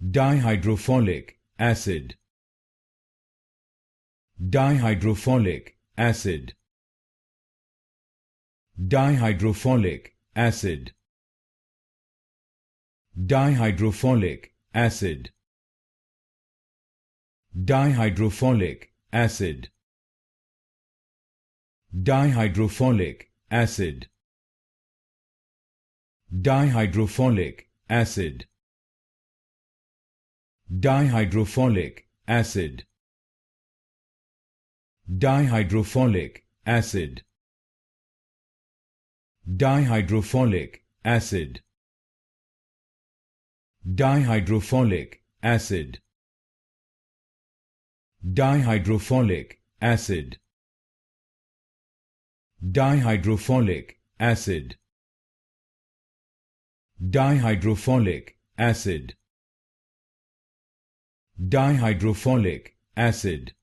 Dihydrofolic acid. Dihydrofolic acid. Dihydrofolic acid. Dihydrofolic acid. Dihydrofolic acid. Dihydrofolic acid. Dihydrofolic acid. Dihydrofolic acid. Dihydrofolic acid. Dihydrofolic acid. Dihydrofolic acid. Dihydrofolic acid. Dihydrofolic acid. Dihydrofolic acid. Dihydrofolic acid.